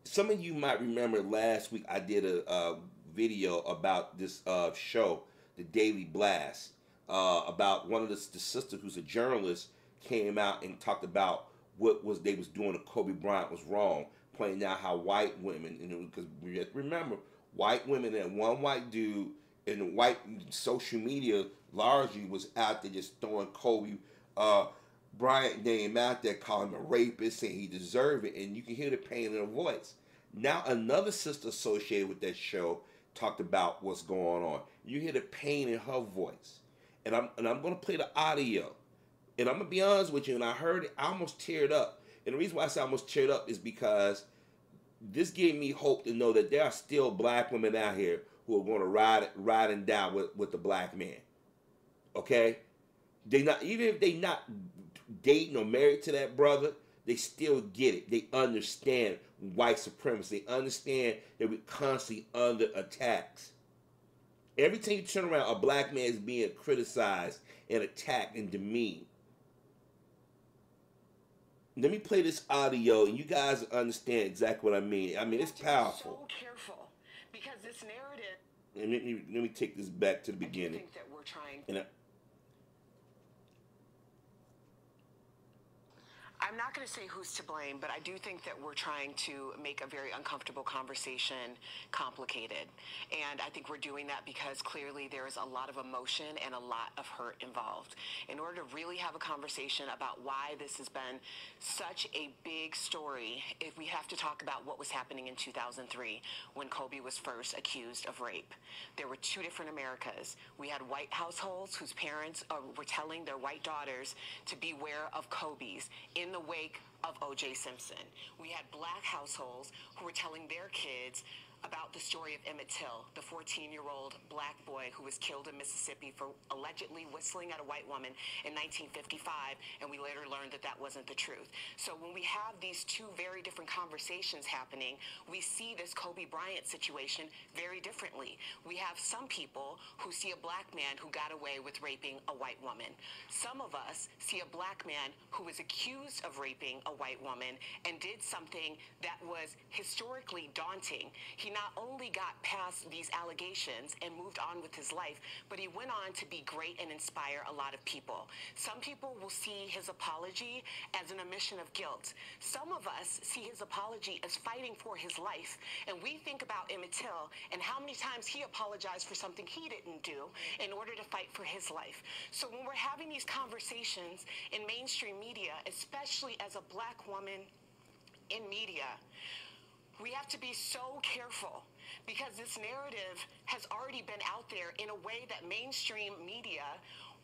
some of you might remember last week I did a video about this show, the Daily Blast, about one of the sisters who's a journalist came out and talked about what was they was doing to Kobe Bryant was wrong, pointing out how white women, because we have to remember white women and one white dude and white social media largely was out there just throwing Kobe uh, Bryant name out there, calling him a rapist, saying he deserved it, and you can hear the pain in her voice. Now another sister associated with that show talked about what's going on. You hear the pain in her voice, and I'm gonna play the audio, and I'm gonna be honest with you. And I heard it, I almost teared up. And the reason why I say I almost teared up is because this gave me hope to know that there are still black women out here who are going to ride and die with the black man. Okay, they not even if they not dating or married to that brother, they still get it. They understand white supremacy. They understand that we're constantly under attacks. Every time you turn around, a black man is being criticized and attacked and demeaned. Let me play this audio, and you guys understand exactly what I mean. I mean, it's powerful. So careful, because this narrative. And let me take this back to the beginning. I think that we're trying. I'm not going to say who's to blame, but I do think that we're trying to make a very uncomfortable conversation complicated. And I think we're doing that because clearly there is a lot of emotion and a lot of hurt involved. In order to really have a conversation about why this has been such a big story, if we have to talk about what was happening in 2003 when Kobe was first accused of rape. There were two different Americas. We had white households whose parents were telling their white daughters to beware of Kobe's in the wake of O.J. Simpson. We had black households who were telling their kids about the story of Emmett Till, the 14-year-old black boy who was killed in Mississippi for allegedly whistling at a white woman in 1955, and we later learned that that wasn't the truth. So when we have these two very different conversations happening, we see this Kobe Bryant situation very differently. We have some people who see a black man who got away with raping a white woman. Some of us see a black man who was accused of raping a white woman and did something that was historically daunting. He not only got past these allegations and moved on with his life, but he went on to be great and inspire a lot of people. Some people will see his apology as an admission of guilt. Some of us see his apology as fighting for his life. And we think about Emmett Till and how many times he apologized for something he didn't do in order to fight for his life. So when we're having these conversations in mainstream media, especially as a black woman in media, we have to be so careful because this narrative has already been out there in a way that mainstream media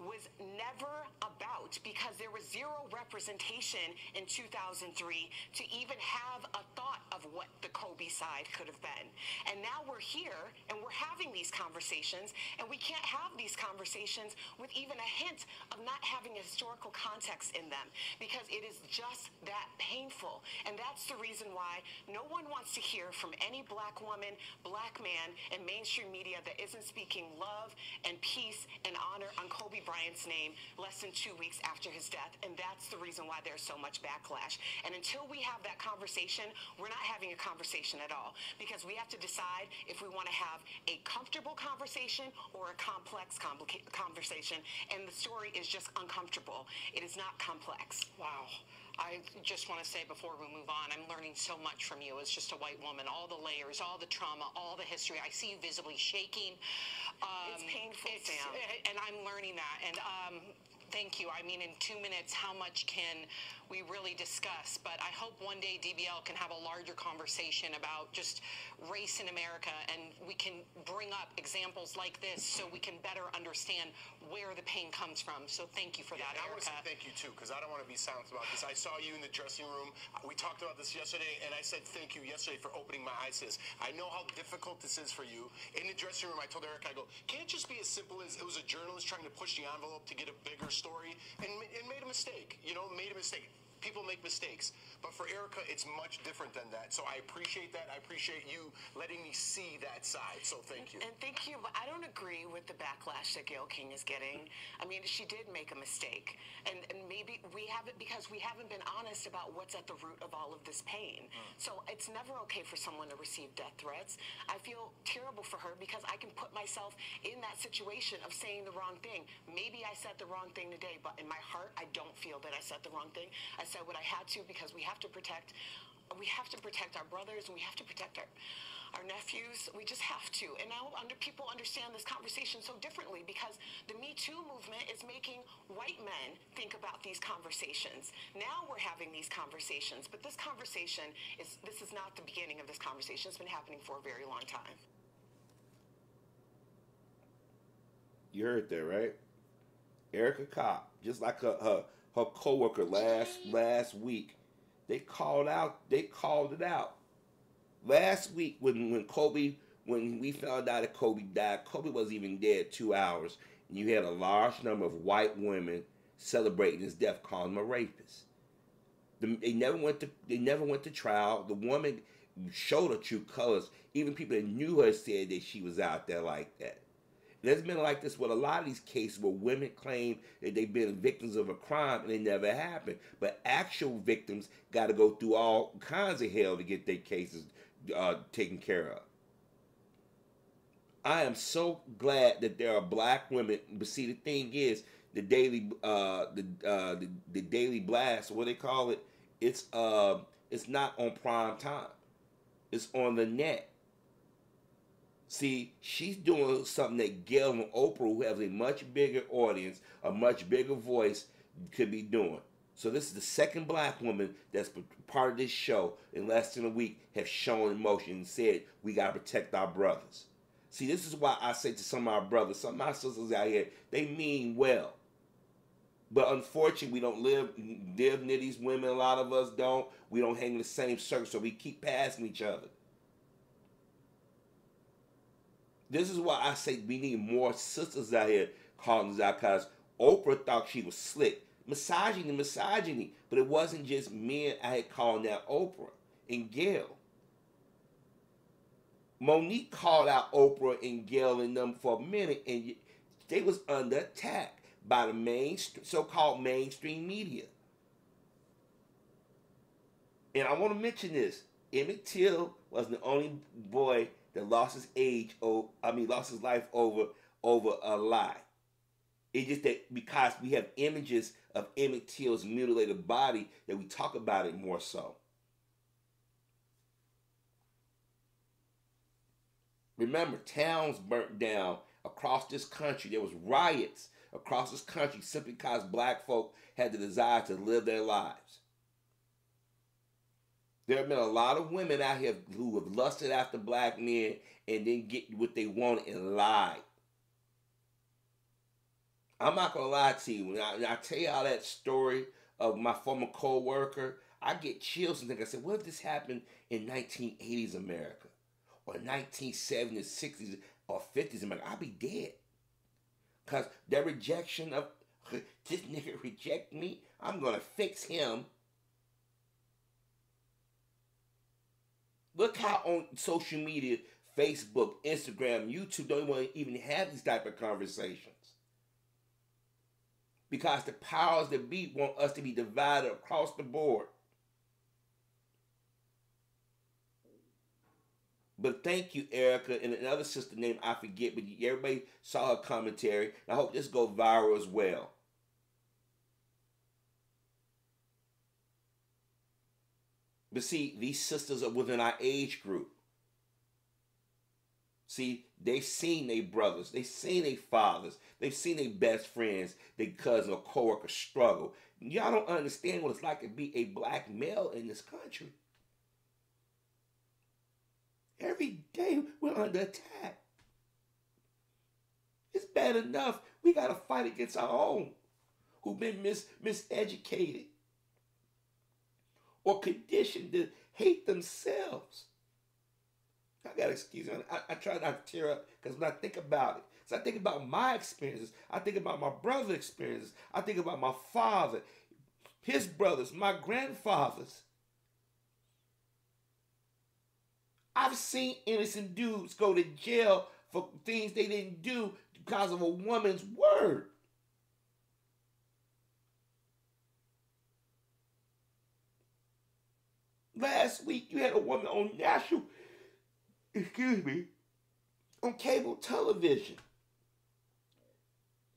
was never about, because there was zero representation in 2003 to even have a thought of what the Kobe side could have been. And now we're here and we're having these conversations, and we can't have these conversations with even a hint of not having a historical context in them, because it is just that painful. And that's the reason why no one wants to hear from any black woman, black man in mainstream media that isn't speaking love and peace and honor on Kobe Bryant's name less than 2 weeks after his death. And that's the reason why there's so much backlash. And until we have that conversation, we're not having a conversation at all, because we have to decide if we want to have a comfortable conversation or a complex conversation. And the story is just uncomfortable. It is not complex. Wow. I just want to say before we move on, I'm learning so much from you as just a white woman, all the layers, all the trauma, all the history. I see you visibly shaking. It's painful, Sam. And I'm learning that. And thank you. I mean, in 2 minutes, how much can we really discuss? But I hope one day DBL can have a larger conversation about just race in America, and we can bring up examples like this so we can better understand where the pain comes from. So thank you for that, I Erica. want to say thank you, too, because I don't want to be silent about this. I saw you in the dressing room. We talked about this yesterday, and I said thank you yesterday for opening my eyes to this. I know how difficult this is for you. In the dressing room, I told Erica, I go, can't it just be as simple as it was a journalist trying to push the envelope to get a bigger story and made a mistake, made a mistake. People make mistakes. But for Erica, it's much different than that. So I appreciate that. I appreciate you letting me see that side. So thank you. And thank you. But I don't agree with the backlash that Gayle King is getting. I mean, she did make a mistake. And maybe we haven't, because we haven't been honest about what's at the root of all of this pain. So it's never okay for someone to receive death threats. I feel terrible for her because I can put myself in that situation of saying the wrong thing. Maybe I said the wrong thing today, but in my heart, I don't feel that I said the wrong thing. I said what I had to because we have to protect our brothers, and we have to protect our nephews. We just have to. And now people understand this conversation so differently because the Me Too movement is making white men think about these conversations. Now we're having these conversations, but this is not the beginning of this conversation. It's been happening for a very long time. You heard that, right? Erica Cobb, just like her coworker last week, they called it out. Last week when we found out that Kobe died, Kobe wasn't even dead 2 hours, and you had a large number of white women celebrating his death, calling him a rapist. They never went to trial. The woman showed her true colors. Even people that knew her said that she was out there like that. There's been like this with a lot of these cases where women claim that they've been victims of a crime and it never happened. But actual victims got to go through all kinds of hell to get their cases taken care of. I am so glad that there are black women. But see, the thing is, the daily blast, what they call it, it's not on prime time. It's on the net. See, she's doing something that Gayle and Oprah, who have a much bigger audience, a much bigger voice, could be doing. So this is the second black woman that's part of this show in less than a week have shown emotion and said, we got to protect our brothers. See, this is why I say to some of our brothers, some of my sisters out here, they mean well. But unfortunately, we don't live near these women. A lot of us don't. We don't hang in the same circle, so we keep passing each other. This is why I say we need more sisters out here calling us out, because Oprah thought she was slick. Misogyny. But it wasn't just men I had calling out Oprah and Gayle. Monique called out Oprah and Gayle and them for a minute, and they was under attack by the so-called mainstream media. And I want to mention this. Emmett Till was the only boy that lost his life over a lie. It's just that because we have images of Emmett Till's mutilated body that we talk about it more so. Remember, towns burnt down across this country. There was riots across this country simply because black folk had the desire to live their lives. There have been a lot of women out here who have lusted after black men and then get what they wanted and lied. I'm not going to lie to you. When I tell you all that story of my former co-worker, I get chills and think, I said, what if this happened in 1980s America? Or 1970s, 60s, or 50s America? I'd be dead. Because their rejection of, this nigga reject me, I'm going to fix him. Look how on social media, Facebook, Instagram, YouTube don't want to even have these type of conversations. Because the powers that be want us to be divided across the board. But thank you, Erica, and another sister name I forget, but everybody saw her commentary. I hope this goes viral as well. But see, these sisters are within our age group. See, they've seen their brothers, they've seen their fathers, they've seen their best friends, their cousin or co-worker struggle. Y'all don't understand what it's like to be a black male in this country. Every day we're under attack. It's bad enough we got to fight against our own who've been miseducated or conditioned to hate themselves. I got to excuse me. I try not to tear up because when I think about it, so I think about my experiences. I think about my brother's experiences. I think about my father. his brothers, my grandfathers. I've seen innocent dudes go to jail for things they didn't do because of a woman's word. Last week, you had a woman on on cable television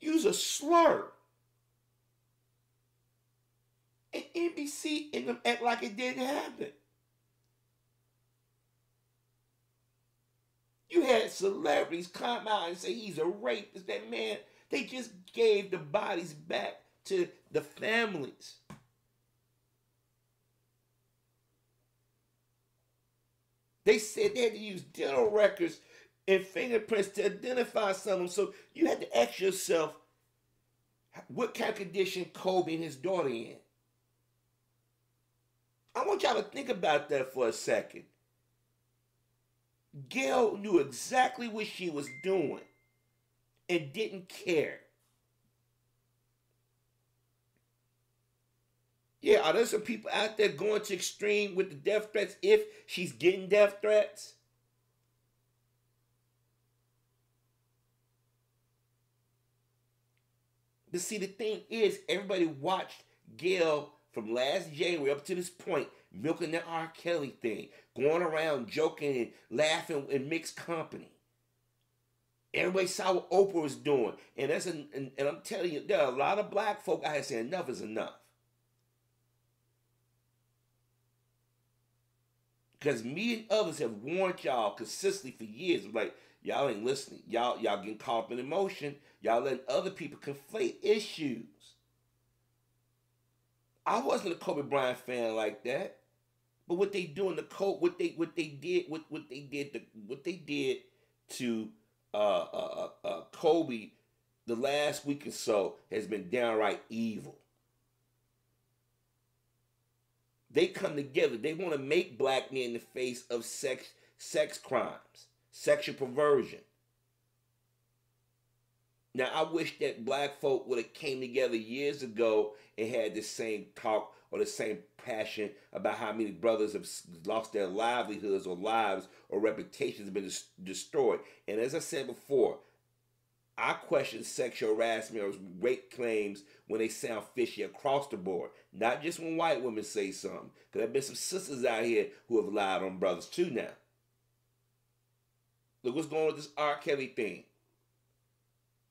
use a slur. And NBC and them act like it didn't happen. You had celebrities come out and say he's a rapist. That man, they just gave the bodies back to the families. They said they had to use dental records and fingerprints to identify someone. So you had to ask yourself, what kind of condition Cobb and his daughter in? I want y'all to think about that for a second. Gail knew exactly what she was doing and didn't care. Yeah, are there some people out there going to extreme with the death threats if she's getting death threats? But see, the thing is, everybody watched Gail from last January up to this point, milking the R. Kelly thing, going around joking and laughing in mixed company. Everybody saw what Oprah was doing. And I'm telling you, there are a lot of black folk out here saying enough is enough. Because me and others have warned y'all consistently for years. Like, y'all ain't listening. Y'all getting caught up in emotion. Y'all letting other people conflate issues. I wasn't a Kobe Bryant fan like that. But what they doing to Kobe, what they did to Kobe the last week or so has been downright evil. They come together. They want to make black men in the face of sex crimes, sexual perversion. Now, I wish that black folk would have came together years ago and had the same talk or the same passion about how many brothers have lost their livelihoods or lives or reputations have been destroyed. And as I said before, I question sexual harassment or rape claims when they sound fishy across the board. Not just when white women say something. Because there have been some sisters out here who have lied on brothers too now. Look what's going on with this R. Kelly thing.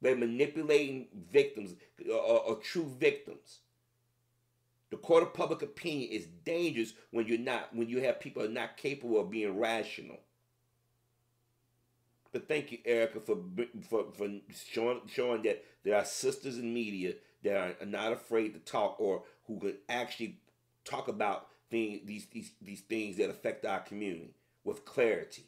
They're manipulating victims or true victims. The court of public opinion is dangerous when you have people who are not capable of being rational. But thank you, Erica, for showing that there are sisters in media that are not afraid to talk or who can actually talk about these things that affect our community with clarity.